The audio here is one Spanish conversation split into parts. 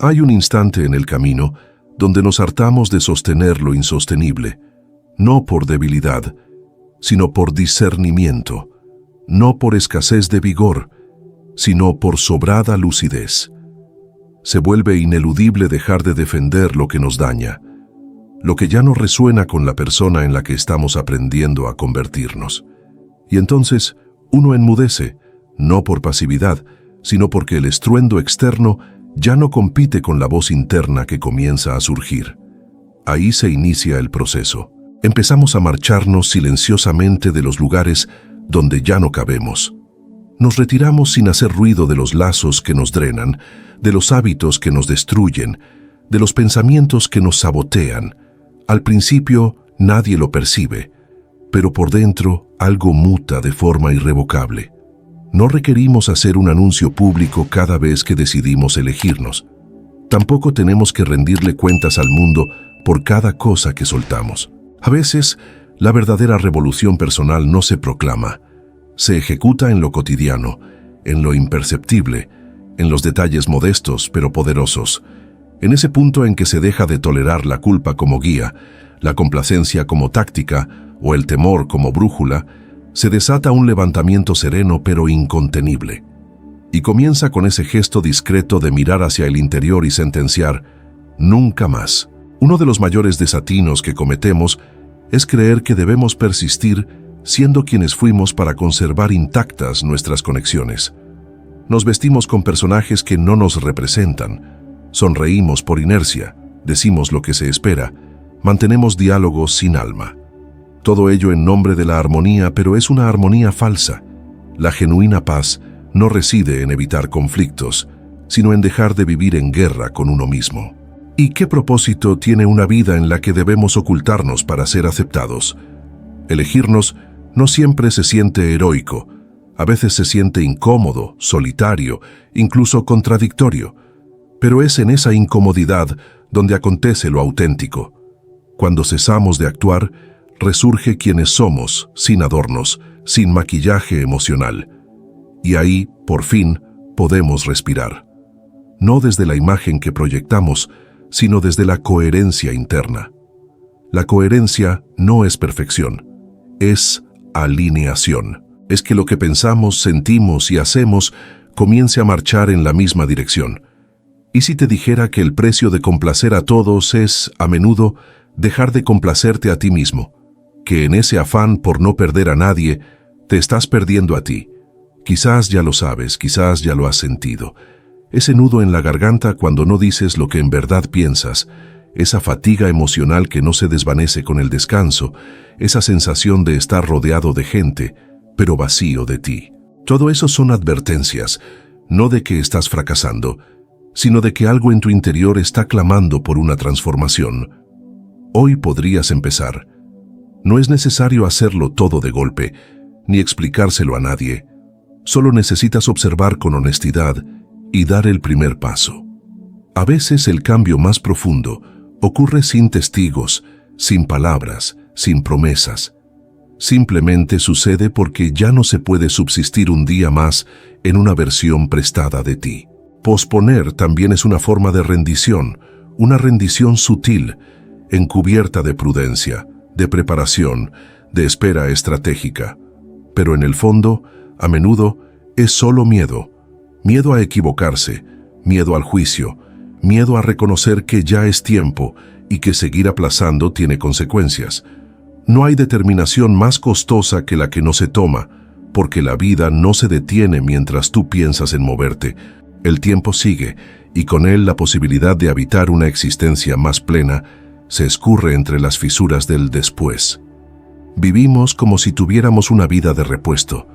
Hay un instante en el camino donde nos hartamos de sostener lo insostenible, no por debilidad, sino por discernimiento, no por escasez de vigor, sino por sobrada lucidez. Se vuelve ineludible dejar de defender lo que nos daña, lo que ya no resuena con la persona en la que estamos aprendiendo a convertirnos. Y entonces uno enmudece, no por pasividad, sino porque el estruendo externo ya no compite con la voz interna que comienza a surgir. Ahí se inicia el proceso. Empezamos a marcharnos silenciosamente de los lugares donde ya no cabemos. Nos retiramos sin hacer ruido de los lazos que nos drenan, de los hábitos que nos destruyen, de los pensamientos que nos sabotean. Al principio nadie lo percibe, pero por dentro algo muta de forma irrevocable. No requerimos hacer un anuncio público cada vez que decidimos elegirnos. Tampoco tenemos que rendirle cuentas al mundo por cada cosa que soltamos. A veces, la verdadera revolución personal no se proclama. Se ejecuta en lo cotidiano, en lo imperceptible, en los detalles modestos pero poderosos. En ese punto en que se deja de tolerar la culpa como guía, la complacencia como táctica o el temor como brújula, se desata un levantamiento sereno pero incontenible. Y comienza con ese gesto discreto de mirar hacia el interior y sentenciar: nunca más. Uno de los mayores desatinos que cometemos es creer que debemos persistir siendo quienes fuimos para conservar intactas nuestras conexiones. Nos vestimos con personajes que no nos representan, sonreímos por inercia, decimos lo que se espera, mantenemos diálogos sin alma. Todo ello en nombre de la armonía, pero es una armonía falsa. La genuina paz no reside en evitar conflictos, sino en dejar de vivir en guerra con uno mismo. ¿Y qué propósito tiene una vida en la que debemos ocultarnos para ser aceptados? Elegirnos no siempre se siente heroico, a veces se siente incómodo, solitario, incluso contradictorio, pero es en esa incomodidad donde acontece lo auténtico. Cuando cesamos de actuar, resurge quienes somos, sin adornos, sin maquillaje emocional. Y ahí, por fin, podemos respirar. No desde la imagen que proyectamos, sino desde la coherencia interna. La coherencia no es perfección, es alineación. Es que lo que pensamos, sentimos y hacemos comience a marchar en la misma dirección. ¿Y si te dijera que el precio de complacer a todos es, a menudo, dejar de complacerte a ti mismo? Que en ese afán por no perder a nadie, te estás perdiendo a ti. Quizás ya lo sabes, quizás ya lo has sentido. Ese nudo en la garganta cuando no dices lo que en verdad piensas, esa fatiga emocional que no se desvanece con el descanso, esa sensación de estar rodeado de gente, pero vacío de ti. Todo eso son advertencias, no de que estás fracasando, sino de que algo en tu interior está clamando por una transformación. Hoy podrías empezar. No es necesario hacerlo todo de golpe, ni explicárselo a nadie. Solo necesitas observar con honestidad y dar el primer paso. A veces el cambio más profundo ocurre sin testigos, sin palabras, sin promesas. Simplemente sucede porque ya no se puede subsistir un día más en una versión prestada de ti. Posponer también es una forma de rendición, una rendición sutil, encubierta de prudencia, de preparación, de espera estratégica. Pero en el fondo, a menudo, es solo miedo. Miedo a equivocarse, miedo al juicio, miedo a reconocer que ya es tiempo y que seguir aplazando tiene consecuencias. No hay determinación más costosa que la que no se toma, porque la vida no se detiene mientras tú piensas en moverte. El tiempo sigue, y con él la posibilidad de habitar una existencia más plena se escurre entre las fisuras del después. Vivimos como si tuviéramos una vida de repuesto,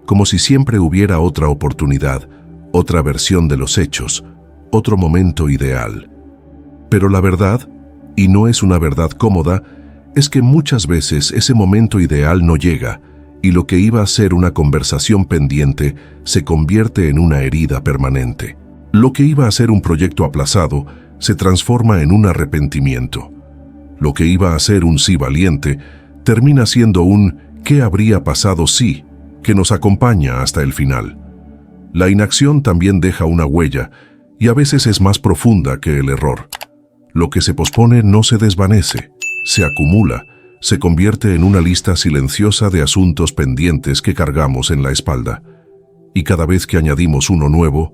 como si siempre hubiera otra oportunidad, otra versión de los hechos, otro momento ideal. Pero la verdad, y no es una verdad cómoda, es que muchas veces ese momento ideal no llega, y lo que iba a ser una conversación pendiente se convierte en una herida permanente. Lo que iba a ser un proyecto aplazado se transforma en un arrepentimiento. Lo que iba a ser un sí valiente termina siendo un ¿qué habría pasado si?, que nos acompaña hasta el final. La inacción también deja una huella, y a veces es más profunda que el error. Lo que se pospone no se desvanece, se acumula, se convierte en una lista silenciosa de asuntos pendientes que cargamos en la espalda. Y cada vez que añadimos uno nuevo,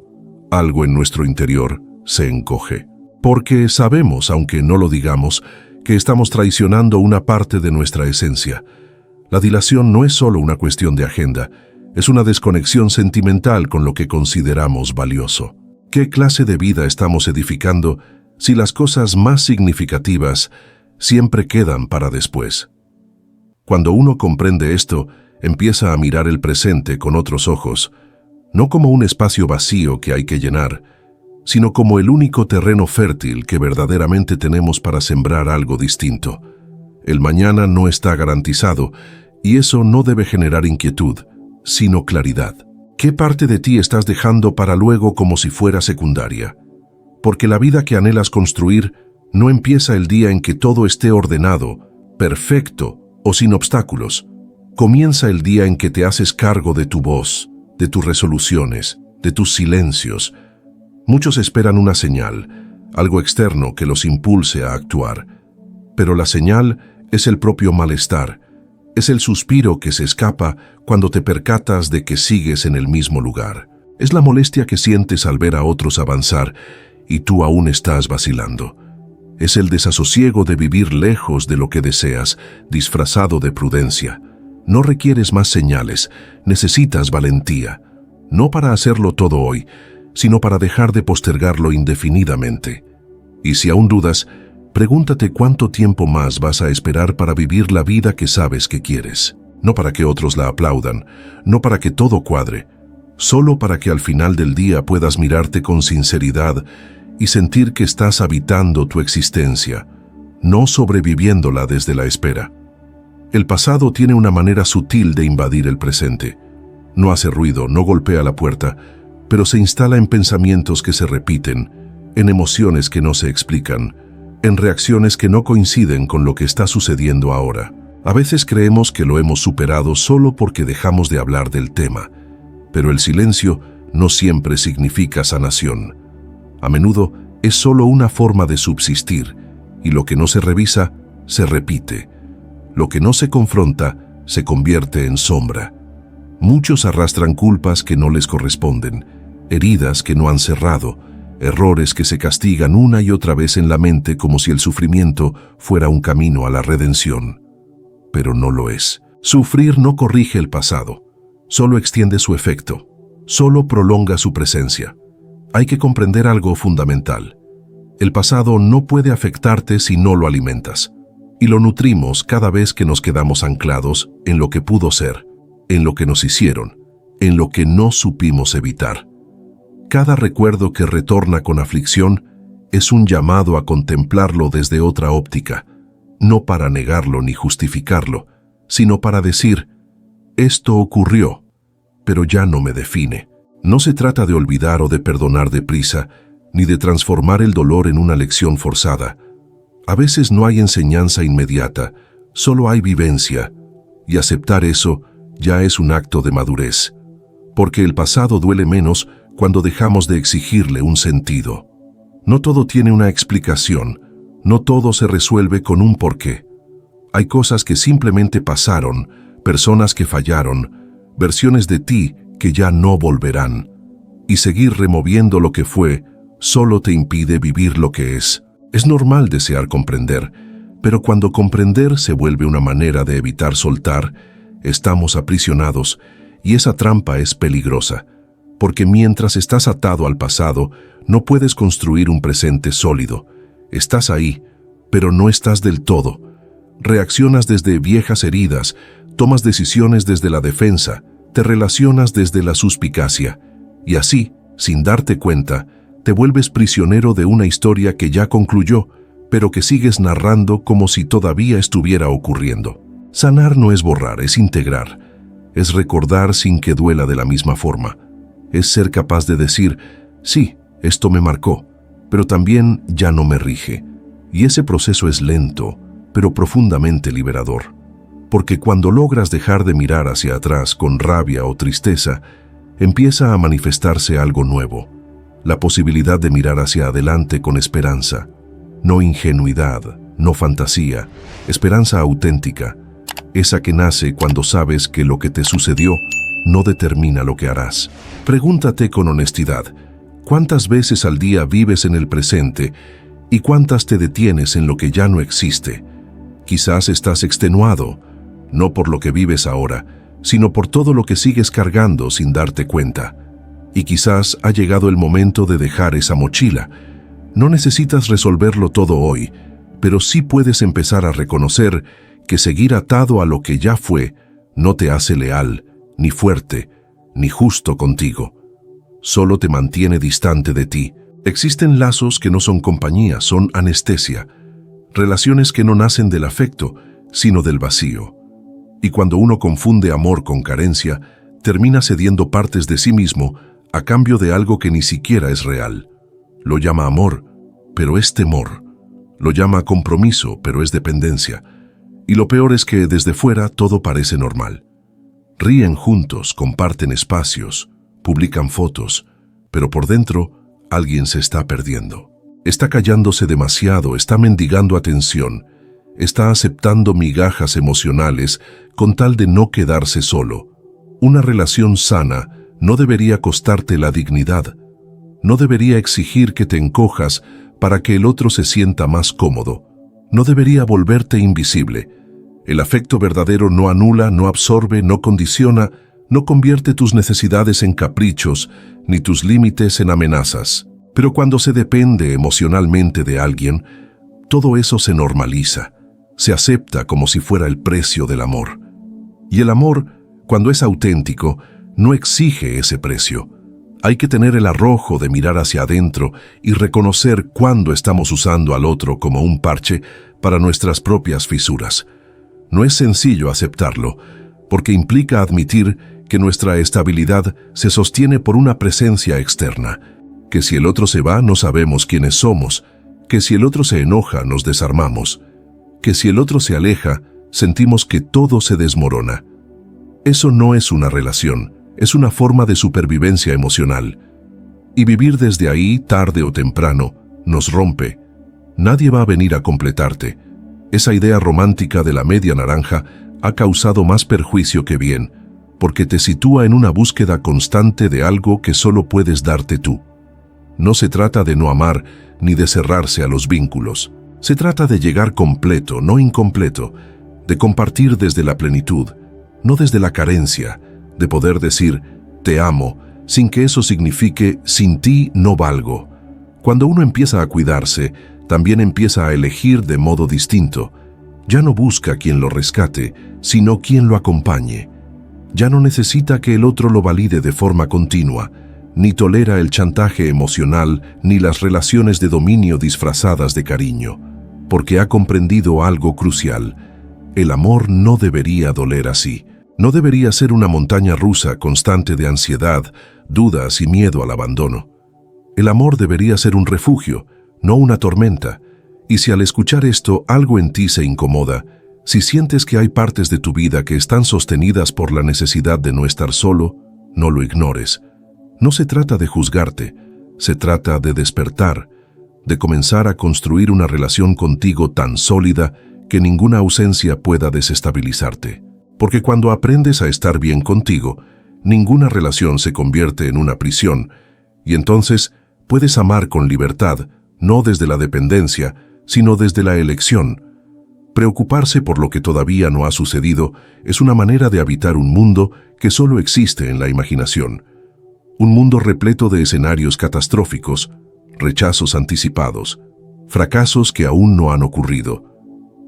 algo en nuestro interior se encoge. Porque sabemos, aunque no lo digamos, que estamos traicionando una parte de nuestra esencia. La dilación no es solo una cuestión de agenda, es una desconexión sentimental con lo que consideramos valioso. ¿Qué clase de vida estamos edificando si las cosas más significativas siempre quedan para después? Cuando uno comprende esto, empieza a mirar el presente con otros ojos, no como un espacio vacío que hay que llenar, sino como el único terreno fértil que verdaderamente tenemos para sembrar algo distinto. El mañana no está garantizado, y eso no debe generar inquietud, sino claridad. ¿Qué parte de ti estás dejando para luego como si fuera secundaria? Porque la vida que anhelas construir no empieza el día en que todo esté ordenado, perfecto o sin obstáculos. Comienza el día en que te haces cargo de tu voz, de tus resoluciones, de tus silencios. Muchos esperan una señal, algo externo que los impulse a actuar. Pero la señal es el propio malestar, es el suspiro que se escapa cuando te percatas de que sigues en el mismo lugar. Es la molestia que sientes al ver a otros avanzar y tú aún estás vacilando. Es el desasosiego de vivir lejos de lo que deseas, disfrazado de prudencia. No requieres más señales, necesitas valentía. No para hacerlo todo hoy, sino para dejar de postergarlo indefinidamente. Y si aún dudas, pregúntate cuánto tiempo más vas a esperar para vivir la vida que sabes que quieres. No para que otros la aplaudan, no para que todo cuadre, solo para que al final del día puedas mirarte con sinceridad y sentir que estás habitando tu existencia, no sobreviviéndola desde la espera. El pasado tiene una manera sutil de invadir el presente. No hace ruido, no golpea la puerta, pero se instala en pensamientos que se repiten, en emociones que no se explican, en reacciones que no coinciden con lo que está sucediendo ahora. A veces creemos que lo hemos superado solo porque dejamos de hablar del tema, pero el silencio no siempre significa sanación. A menudo es solo una forma de subsistir, y lo que no se revisa, se repite. Lo que no se confronta, se convierte en sombra. Muchos arrastran culpas que no les corresponden, heridas que no han cerrado, errores que se castigan una y otra vez en la mente como si el sufrimiento fuera un camino a la redención. Pero no lo es. Sufrir no corrige el pasado, solo extiende su efecto, solo prolonga su presencia. Hay que comprender algo fundamental. El pasado no puede afectarte si no lo alimentas, y lo nutrimos cada vez que nos quedamos anclados en lo que pudo ser, en lo que nos hicieron, en lo que no supimos evitar. Cada recuerdo que retorna con aflicción es un llamado a contemplarlo desde otra óptica, no para negarlo ni justificarlo, sino para decir, esto ocurrió, pero ya no me define. No se trata de olvidar o de perdonar deprisa, ni de transformar el dolor en una lección forzada. A veces no hay enseñanza inmediata, solo hay vivencia, y aceptar eso ya es un acto de madurez, porque el pasado duele menos cuando dejamos de exigirle un sentido. No todo tiene una explicación, no todo se resuelve con un porqué. Hay cosas que simplemente pasaron, personas que fallaron, versiones de ti que ya no volverán. Y seguir removiendo lo que fue solo te impide vivir lo que es. Es normal desear comprender, pero cuando comprender se vuelve una manera de evitar soltar, estamos aprisionados, y esa trampa es peligrosa, porque mientras estás atado al pasado, no puedes construir un presente sólido. Estás ahí, pero no estás del todo. Reaccionas desde viejas heridas, tomas decisiones desde la defensa, te relacionas desde la suspicacia, y así, sin darte cuenta, te vuelves prisionero de una historia que ya concluyó, pero que sigues narrando como si todavía estuviera ocurriendo. Sanar no es borrar, es integrar. Es recordar sin que duela de la misma forma. Es ser capaz de decir, sí, esto me marcó, pero también ya no me rige. Y ese proceso es lento, pero profundamente liberador. Porque cuando logras dejar de mirar hacia atrás con rabia o tristeza, empieza a manifestarse algo nuevo. la posibilidad de mirar hacia adelante con esperanza, no ingenuidad, no fantasía, esperanza auténtica, esa que nace cuando sabes que lo que te sucedió no determina lo que harás. Pregúntate con honestidad, ¿cuántas veces al día vives en el presente y cuántas te detienes en lo que ya no existe? Quizás estás extenuado, no por lo que vives ahora, sino por todo lo que sigues cargando sin darte cuenta. Y quizás ha llegado el momento de dejar esa mochila. No necesitas resolverlo todo hoy, pero sí puedes empezar a reconocer que seguir atado a lo que ya fue no te hace leal, ni fuerte, ni justo contigo. Solo te mantiene distante de ti. Existen lazos que no son compañía, son anestesia. Relaciones que no nacen del afecto, sino del vacío. Y cuando uno confunde amor con carencia, termina cediendo partes de sí mismo a cambio de algo que ni siquiera es real. Lo llama amor, pero es temor. Lo llama compromiso, pero es dependencia. Y lo peor es que desde fuera todo parece normal. Ríen juntos, comparten espacios, publican fotos, pero por dentro alguien se está perdiendo. Está callándose demasiado, está mendigando atención, está aceptando migajas emocionales con tal de no quedarse solo. Una relación sana no debería costarte la dignidad, no debería exigir que te encojas para que el otro se sienta más cómodo, no debería volverte invisible. El afecto verdadero no anula, no absorbe, no condiciona, no convierte tus necesidades en caprichos, ni tus límites en amenazas. Pero cuando se depende emocionalmente de alguien, todo eso se normaliza, se acepta como si fuera el precio del amor. Y el amor, cuando es auténtico, no exige ese precio. Hay que tener el arrojo de mirar hacia adentro y reconocer cuándo estamos usando al otro como un parche para nuestras propias fisuras. No es sencillo aceptarlo, porque implica admitir que nuestra estabilidad se sostiene por una presencia externa, que si el otro se va no sabemos quiénes somos, que si el otro se enoja nos desarmamos, que si el otro se aleja sentimos que todo se desmorona. Eso no es una relación, es una forma de supervivencia emocional. Y vivir desde ahí, tarde o temprano, nos rompe. Nadie va a venir a completarte. Esa idea romántica de la media naranja ha causado más perjuicio que bien, porque te sitúa en una búsqueda constante de algo que solo puedes darte tú. No se trata de no amar ni de cerrarse a los vínculos. Se trata de llegar completo, no incompleto, de compartir desde la plenitud, no desde la carencia, de poder decir «te amo», sin que eso signifique «sin ti no valgo». Cuando uno empieza a cuidarse, también empieza a elegir de modo distinto. Ya no busca quien lo rescate, sino quien lo acompañe. Ya no necesita que el otro lo valide de forma continua, ni tolera el chantaje emocional ni las relaciones de dominio disfrazadas de cariño, porque ha comprendido algo crucial. El amor no debería doler así. No debería ser una montaña rusa constante de ansiedad, dudas y miedo al abandono. El amor debería ser un refugio, no una tormenta. Y si al escuchar esto algo en ti se incomoda, si sientes que hay partes de tu vida que están sostenidas por la necesidad de no estar solo, no lo ignores. No se trata de juzgarte, se trata de despertar, de comenzar a construir una relación contigo tan sólida que ninguna ausencia pueda desestabilizarte. Porque cuando aprendes a estar bien contigo, ninguna relación se convierte en una prisión, y entonces puedes amar con libertad, no desde la dependencia, sino desde la elección. Preocuparse por lo que todavía no ha sucedido es una manera de habitar un mundo que solo existe en la imaginación. Un mundo repleto de escenarios catastróficos, rechazos anticipados, fracasos que aún no han ocurrido.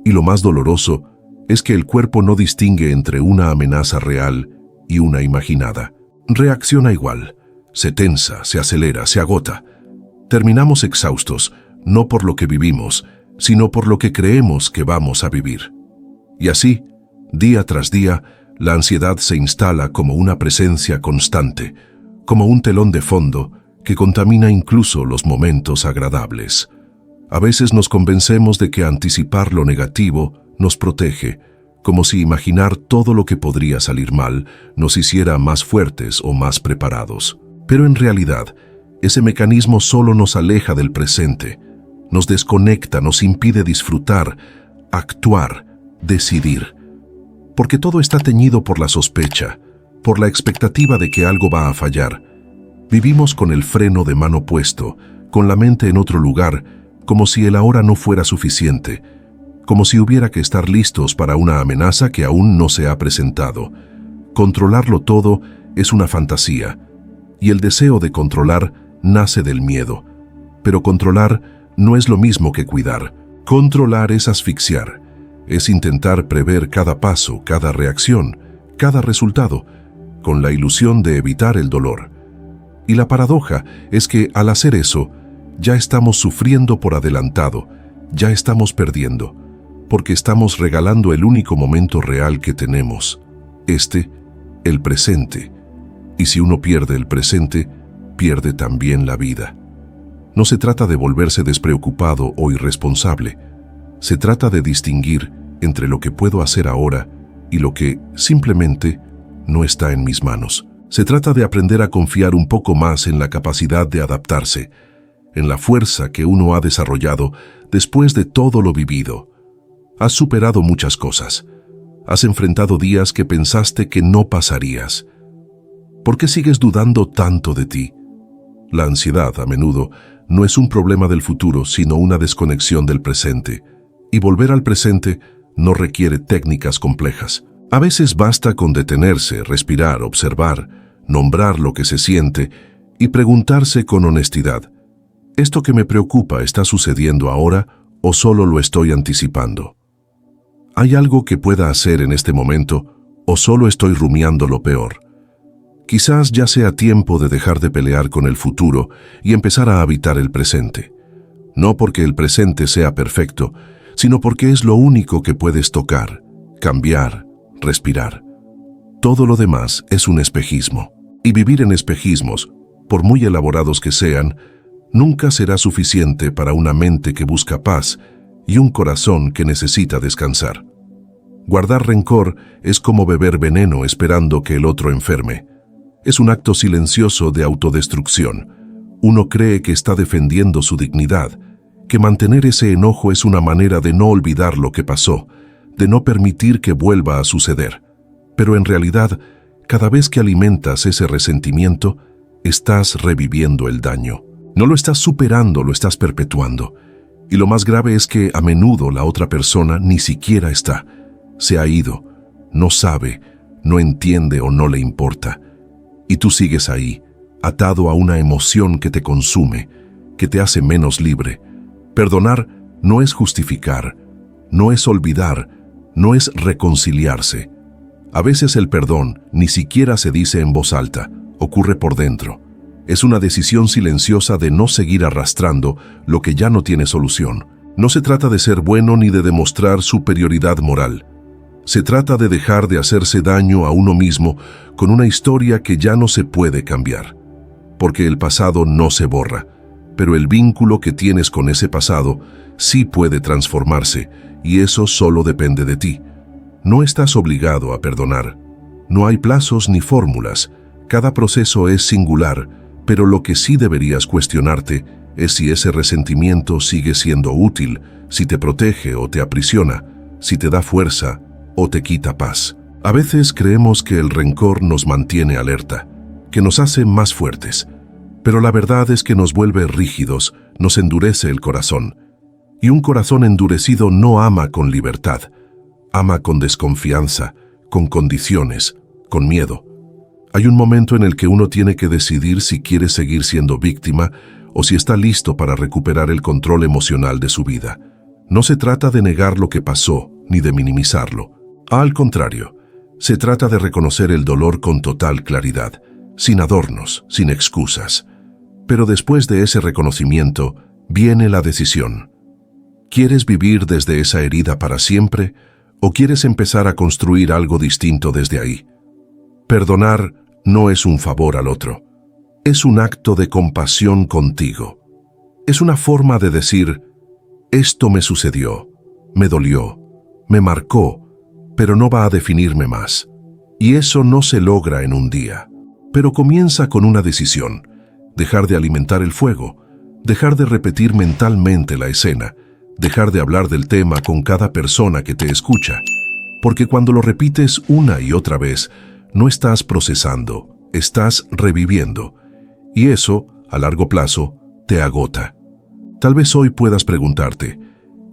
Y lo más doloroso es que el cuerpo no distingue entre una amenaza real y una imaginada. Reacciona igual, se tensa, se acelera, se agota. Terminamos exhaustos, no por lo que vivimos, sino por lo que creemos que vamos a vivir. Y así, día tras día, la ansiedad se instala como una presencia constante, como un telón de fondo que contamina incluso los momentos agradables. A veces nos convencemos de que anticipar lo negativo nos protege, como si imaginar todo lo que podría salir mal nos hiciera más fuertes o más preparados. Pero en realidad, ese mecanismo solo nos aleja del presente, nos desconecta, nos impide disfrutar, actuar, decidir. Porque todo está teñido por la sospecha, por la expectativa de que algo va a fallar. Vivimos con el freno de mano puesto, con la mente en otro lugar, como si el ahora no fuera suficiente, como si hubiera que estar listos para una amenaza que aún no se ha presentado. Controlarlo todo es una fantasía, y el deseo de controlar nace del miedo. Pero controlar no es lo mismo que cuidar. Controlar es asfixiar, es intentar prever cada paso, cada reacción, cada resultado, con la ilusión de evitar el dolor. Y la paradoja es que al hacer eso, ya estamos sufriendo por adelantado, ya estamos perdiendo, porque estamos regalando el único momento real que tenemos, el presente. Y si uno pierde el presente, pierde también la vida. No se trata de volverse despreocupado o irresponsable, se trata de distinguir entre lo que puedo hacer ahora y lo que simplemente no está en mis manos. Se trata de aprender a confiar un poco más en la capacidad de adaptarse, en la fuerza que uno ha desarrollado después de todo lo vivido. Has superado muchas cosas. Has enfrentado días que pensaste que no pasarías. ¿Por qué sigues dudando tanto de ti? La ansiedad, a menudo, no es un problema del futuro, sino una desconexión del presente. Y volver al presente no requiere técnicas complejas. A veces basta con detenerse, respirar, observar, nombrar lo que se siente y preguntarse con honestidad: ¿esto que me preocupa está sucediendo ahora o solo lo estoy anticipando? ¿Hay algo que pueda hacer en este momento o solo estoy rumiando lo peor? Quizás ya sea tiempo de dejar de pelear con el futuro y empezar a habitar el presente. No porque el presente sea perfecto, sino porque es lo único que puedes tocar, cambiar, respirar. Todo lo demás es un espejismo. Y vivir en espejismos, por muy elaborados que sean, nunca será suficiente para una mente que busca paz y un corazón que necesita descansar. Guardar rencor es como beber veneno esperando que el otro enferme. Es un acto silencioso de autodestrucción. Uno cree que está defendiendo su dignidad, que mantener ese enojo es una manera de no olvidar lo que pasó, de no permitir que vuelva a suceder. Pero en realidad, cada vez que alimentas ese resentimiento, estás reviviendo el daño. No lo estás superando, lo estás perpetuando. Y lo más grave es que a menudo la otra persona ni siquiera está. Se ha ido, no sabe, no entiende o no le importa. Y tú sigues ahí, atado a una emoción que te consume, que te hace menos libre. Perdonar no es justificar, no es olvidar, no es reconciliarse. A veces el perdón ni siquiera se dice en voz alta, ocurre por dentro. Es una decisión silenciosa de no seguir arrastrando lo que ya no tiene solución. No se trata de ser bueno ni de demostrar superioridad moral. Se trata de dejar de hacerse daño a uno mismo con una historia que ya no se puede cambiar. Porque el pasado no se borra, pero el vínculo que tienes con ese pasado sí puede transformarse, y eso solo depende de ti. No estás obligado a perdonar. No hay plazos ni fórmulas. Cada proceso es singular, pero lo que sí deberías cuestionarte es si ese resentimiento sigue siendo útil, si te protege o te aprisiona, si te da fuerza o te quita paz. A veces creemos que el rencor nos mantiene alerta, que nos hace más fuertes, pero la verdad es que nos vuelve rígidos, nos endurece el corazón. Y un corazón endurecido no ama con libertad, ama con desconfianza, con condiciones, con miedo. Hay un momento en el que uno tiene que decidir si quiere seguir siendo víctima o si está listo para recuperar el control emocional de su vida. No se trata de negar lo que pasó, ni de minimizarlo. Al contrario, se trata de reconocer el dolor con total claridad, sin adornos, sin excusas. Pero después de ese reconocimiento, viene la decisión. ¿Quieres vivir desde esa herida para siempre o quieres empezar a construir algo distinto desde ahí? Perdonar no es un favor al otro. Es un acto de compasión contigo. Es una forma de decir: esto me sucedió, me dolió, me marcó, pero no va a definirme más. Y eso no se logra en un día, pero comienza con una decisión. dejar de alimentar el fuego, dejar de repetir mentalmente la escena, dejar de hablar del tema con cada persona que te escucha, porque cuando lo repites una y otra vez, no estás procesando, estás reviviendo, y eso, a largo plazo, te agota. Tal vez hoy puedas preguntarte,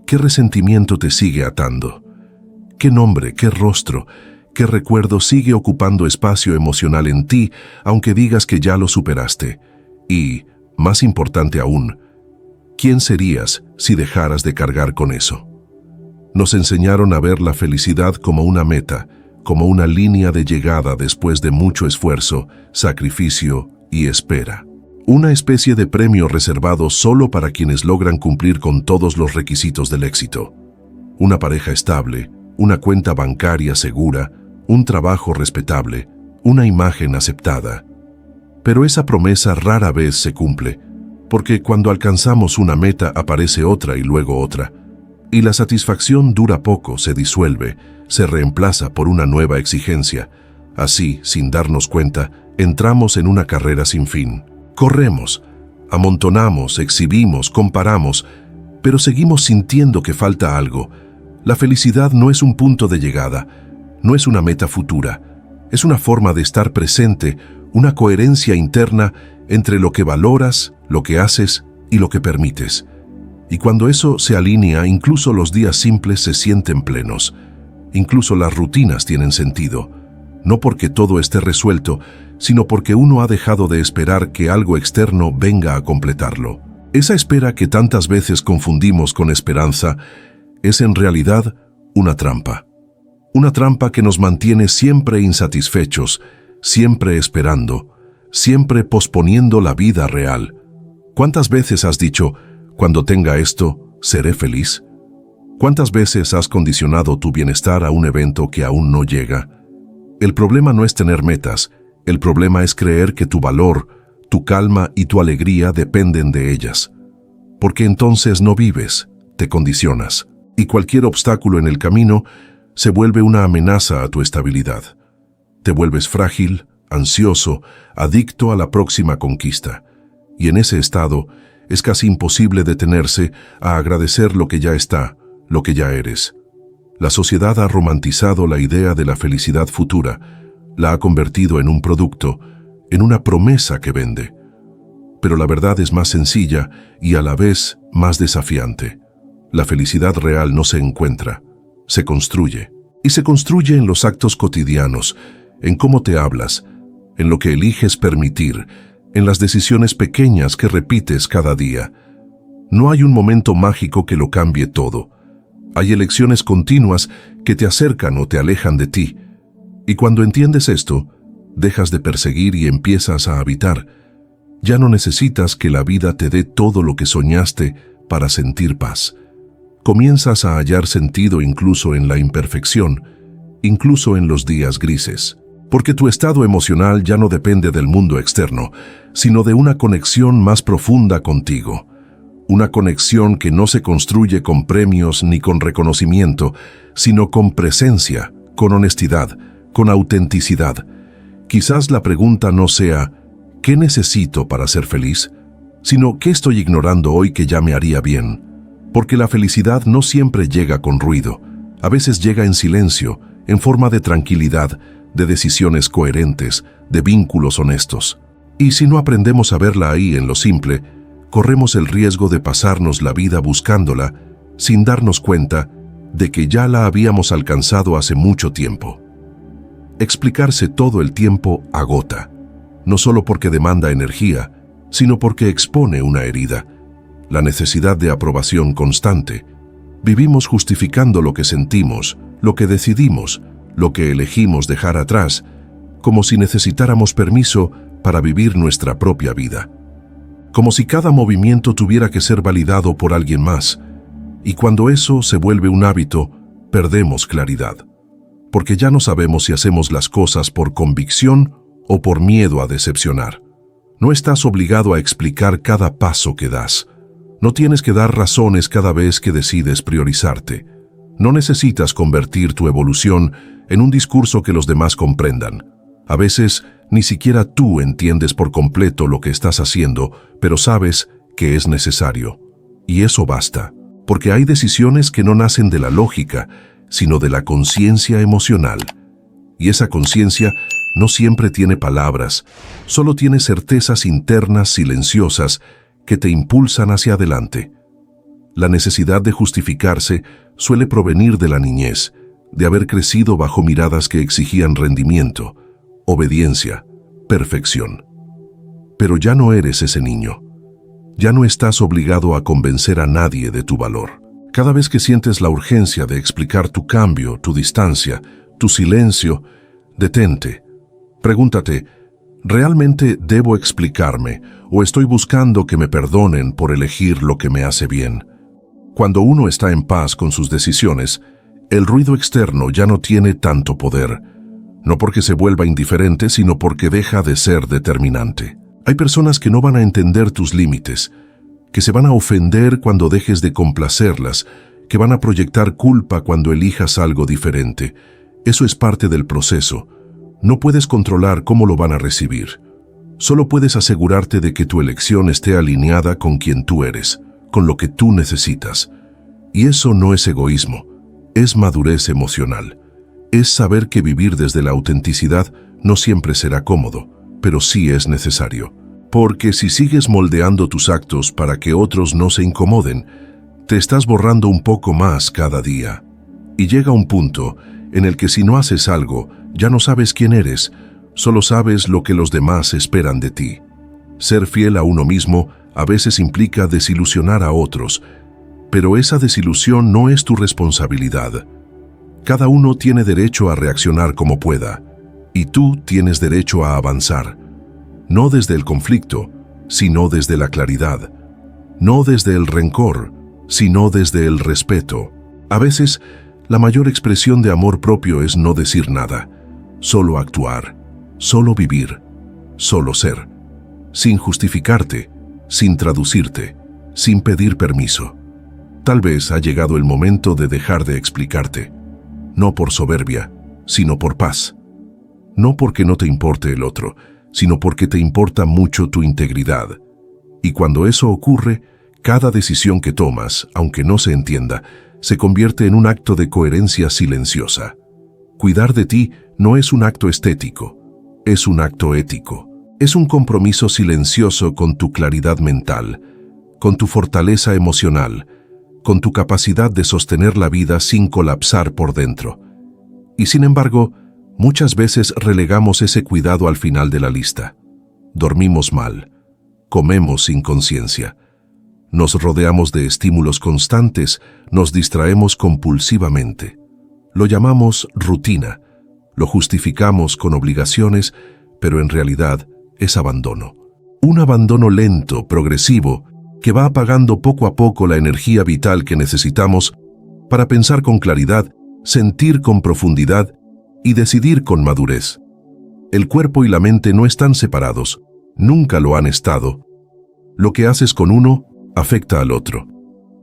¿qué resentimiento te sigue atando? ¿Qué nombre, qué rostro, qué recuerdo sigue ocupando espacio emocional en ti, aunque digas que ya lo superaste? Y, más importante aún, ¿quién serías si dejaras de cargar con eso? Nos enseñaron a ver la felicidad como una meta, como una línea de llegada después de mucho esfuerzo, sacrificio y espera. Una especie de premio reservado solo para quienes logran cumplir con todos los requisitos del éxito. Una pareja estable, una cuenta bancaria segura, un trabajo respetable, una imagen aceptada. Pero esa promesa rara vez se cumple, porque cuando alcanzamos una meta aparece otra y luego otra, y la satisfacción dura poco, se disuelve, se reemplaza por una nueva exigencia. Así, sin darnos cuenta, entramos en una carrera sin fin. Corremos, amontonamos, exhibimos, comparamos, pero seguimos sintiendo que falta algo. La felicidad no es un punto de llegada, no es una meta futura, es una forma de estar presente, una coherencia interna entre lo que valoras, lo que haces y lo que permites. Y cuando eso se alinea, incluso los días simples se sienten plenos. Incluso las rutinas tienen sentido. No porque todo esté resuelto, sino porque uno ha dejado de esperar que algo externo venga a completarlo. Esa espera que tantas veces confundimos con esperanza es en realidad una trampa. Una trampa que nos mantiene siempre insatisfechos, siempre esperando, siempre posponiendo la vida real. ¿Cuántas veces has dicho, cuando tenga esto, seré feliz? ¿Cuántas veces has condicionado tu bienestar a un evento que aún no llega? El problema no es tener metas, el problema es creer que tu valor, tu calma y tu alegría dependen de ellas. Porque entonces no vives, te condicionas, y cualquier obstáculo en el camino se vuelve una amenaza a tu estabilidad. Te vuelves frágil, ansioso, adicto a la próxima conquista, y en ese estado es casi imposible detenerse a agradecer lo que ya está, lo que ya eres. La sociedad ha romantizado la idea de la felicidad futura, la ha convertido en un producto, en una promesa que vende. Pero la verdad es más sencilla y a la vez más desafiante. La felicidad real no se encuentra, se construye. Y se construye en los actos cotidianos, en cómo te hablas, en lo que eliges permitir, en las decisiones pequeñas que repites cada día. No hay un momento mágico que lo cambie todo. Hay elecciones continuas que te acercan o te alejan de ti. Y cuando entiendes esto, dejas de perseguir y empiezas a habitar. Ya no necesitas que la vida te dé todo lo que soñaste para sentir paz. Comienzas a hallar sentido incluso en la imperfección, incluso en los días grises. Porque tu estado emocional ya no depende del mundo externo, sino de una conexión más profunda contigo. Una conexión que no se construye con premios ni con reconocimiento, sino con presencia, con honestidad, con autenticidad. Quizás la pregunta no sea, ¿qué necesito para ser feliz?, sino ¿qué estoy ignorando hoy que ya me haría bien? Porque la felicidad no siempre llega con ruido, a veces llega en silencio, en forma de tranquilidad, de decisiones coherentes, de vínculos honestos. Y si no aprendemos a verla ahí en lo simple, corremos el riesgo de pasarnos la vida buscándola sin darnos cuenta de que ya la habíamos alcanzado hace mucho tiempo. Explicarse todo el tiempo agota, no solo porque demanda energía, sino porque expone una herida, la necesidad de aprobación constante. Vivimos justificando lo que sentimos, lo que decidimos, lo que elegimos dejar atrás, como si necesitáramos permiso para vivir nuestra propia vida. Como si cada movimiento tuviera que ser validado por alguien más, y cuando eso se vuelve un hábito, perdemos claridad, porque ya no sabemos si hacemos las cosas por convicción o por miedo a decepcionar. No estás obligado a explicar cada paso que das. No tienes que dar razones cada vez que decides priorizarte. No necesitas convertir tu evolución en un discurso que los demás comprendan. A veces, Ni siquiera tú entiendes por completo lo que estás haciendo, pero sabes que es necesario. Y eso basta, porque hay decisiones que no nacen de la lógica, sino de la conciencia emocional. Y esa conciencia no siempre tiene palabras, solo tiene certezas internas silenciosas que te impulsan hacia adelante. La necesidad de justificarse suele provenir de la niñez, de haber crecido bajo miradas que exigían rendimiento, obediencia, perfección. Pero ya no eres ese niño. Ya no estás obligado a convencer a nadie de tu valor. Cada vez que sientes la urgencia de explicar tu cambio, tu distancia, tu silencio, detente. Pregúntate, ¿realmente debo explicarme o estoy buscando que me perdonen por elegir lo que me hace bien? Cuando uno está en paz con sus decisiones, el ruido externo ya no tiene tanto poder, no porque se vuelva indiferente, sino porque deja de ser determinante. Hay personas que no van a entender tus límites, que se van a ofender cuando dejes de complacerlas, que van a proyectar culpa cuando elijas algo diferente. Eso es parte del proceso. No puedes controlar cómo lo van a recibir. Solo puedes asegurarte de que tu elección esté alineada con quien tú eres, con lo que tú necesitas. Y eso no es egoísmo, es madurez emocional. Es saber que vivir desde la autenticidad no siempre será cómodo, pero sí es necesario. Porque si sigues moldeando tus actos para que otros no se incomoden, te estás borrando un poco más cada día. Y llega un punto en el que si no haces algo, ya no sabes quién eres, solo sabes lo que los demás esperan de ti. Ser fiel a uno mismo a veces implica desilusionar a otros, pero esa desilusión no es tu responsabilidad. Cada uno tiene derecho a reaccionar como pueda, y tú tienes derecho a avanzar. No desde el conflicto, sino desde la claridad. No desde el rencor, sino desde el respeto. A veces, la mayor expresión de amor propio es no decir nada, solo actuar, solo vivir, solo ser, sin justificarte, sin traducirte, sin pedir permiso. Tal vez ha llegado el momento de dejar de explicarte, no por soberbia, sino por paz. No porque no te importe el otro, sino porque te importa mucho tu integridad. Y cuando eso ocurre, cada decisión que tomas, aunque no se entienda, se convierte en un acto de coherencia silenciosa. Cuidar de ti no es un acto estético, es un acto ético. Es un compromiso silencioso con tu claridad mental, con tu fortaleza emocional, con tu capacidad de sostener la vida sin colapsar por dentro. Y sin embargo, muchas veces relegamos ese cuidado al final de la lista. Dormimos mal, comemos sin conciencia, nos rodeamos de estímulos constantes, nos distraemos compulsivamente. Lo llamamos rutina, lo justificamos con obligaciones, pero en realidad es abandono. Un abandono lento, progresivo, que va apagando poco a poco la energía vital que necesitamos para pensar con claridad, sentir con profundidad y decidir con madurez. El cuerpo y la mente no están separados, nunca lo han estado. Lo que haces con uno afecta al otro.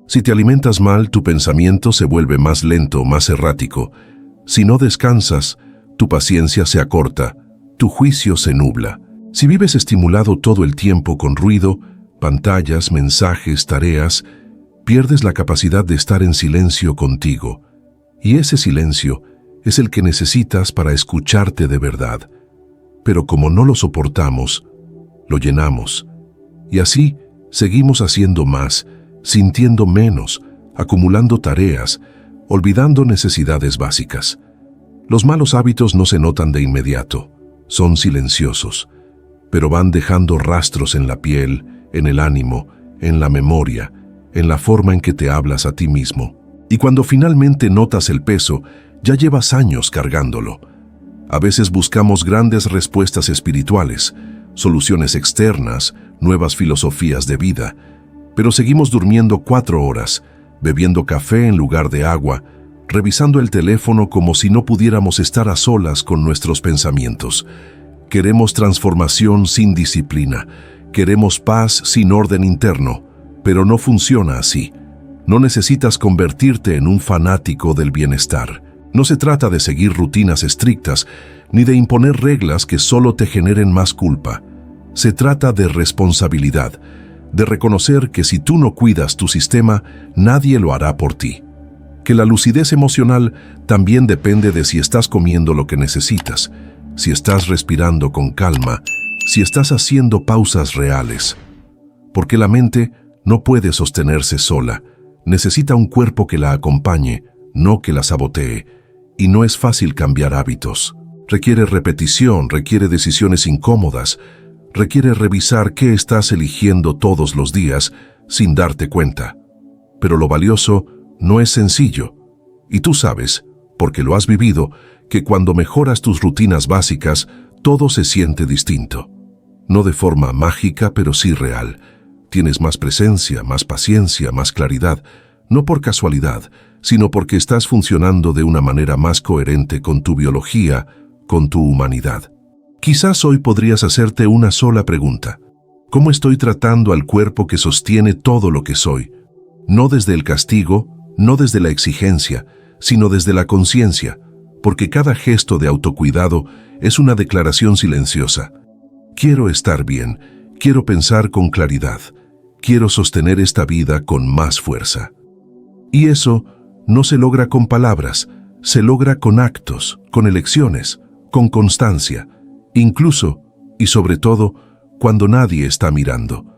Si te alimentas mal, tu pensamiento se vuelve más lento, más errático. Si no descansas, tu paciencia se acorta, tu juicio se nubla. Si vives estimulado todo el tiempo con ruido, pantallas, mensajes, tareas, pierdes la capacidad de estar en silencio contigo. Y ese silencio es el que necesitas para escucharte de verdad. Pero como no lo soportamos, lo llenamos. Y así seguimos haciendo más, sintiendo menos, acumulando tareas, olvidando necesidades básicas. Los malos hábitos no se notan de inmediato, son silenciosos, pero van dejando rastros en la piel, en el ánimo, en la memoria, en la forma en que te hablas a ti mismo. Y cuando finalmente notas el peso, ya llevas años cargándolo. A veces buscamos grandes respuestas espirituales, soluciones externas, nuevas filosofías de vida, pero seguimos durmiendo 4 horas, bebiendo café en lugar de agua, revisando el teléfono como si no pudiéramos estar a solas con nuestros pensamientos. Queremos transformación sin disciplina, queremos paz sin orden interno, pero no funciona así. No necesitas convertirte en un fanático del bienestar. No se trata de seguir rutinas estrictas, ni de imponer reglas que solo te generen más culpa. Se trata de responsabilidad, de reconocer que si tú no cuidas tu sistema, nadie lo hará por ti. Que la lucidez emocional también depende de si estás comiendo lo que necesitas, si estás respirando con calma, si estás haciendo pausas reales. Porque la mente no puede sostenerse sola, necesita un cuerpo que la acompañe, no que la sabotee, y no es fácil cambiar hábitos. Requiere repetición, requiere decisiones incómodas, requiere revisar qué estás eligiendo todos los días sin darte cuenta. Pero lo valioso no es sencillo, y tú sabes, porque lo has vivido, que cuando mejoras tus rutinas básicas, todo se siente distinto. No de forma mágica, pero sí real. Tienes más presencia, más paciencia, más claridad, no por casualidad, sino porque estás funcionando de una manera más coherente con tu biología, con tu humanidad. Quizás hoy podrías hacerte una sola pregunta. ¿Cómo estoy tratando al cuerpo que sostiene todo lo que soy? No desde el castigo, no desde la exigencia, sino desde la conciencia, porque cada gesto de autocuidado es una declaración silenciosa. Quiero estar bien, quiero pensar con claridad, quiero sostener esta vida con más fuerza. Y eso no se logra con palabras, se logra con actos, con elecciones, con constancia, incluso y sobre todo cuando nadie está mirando.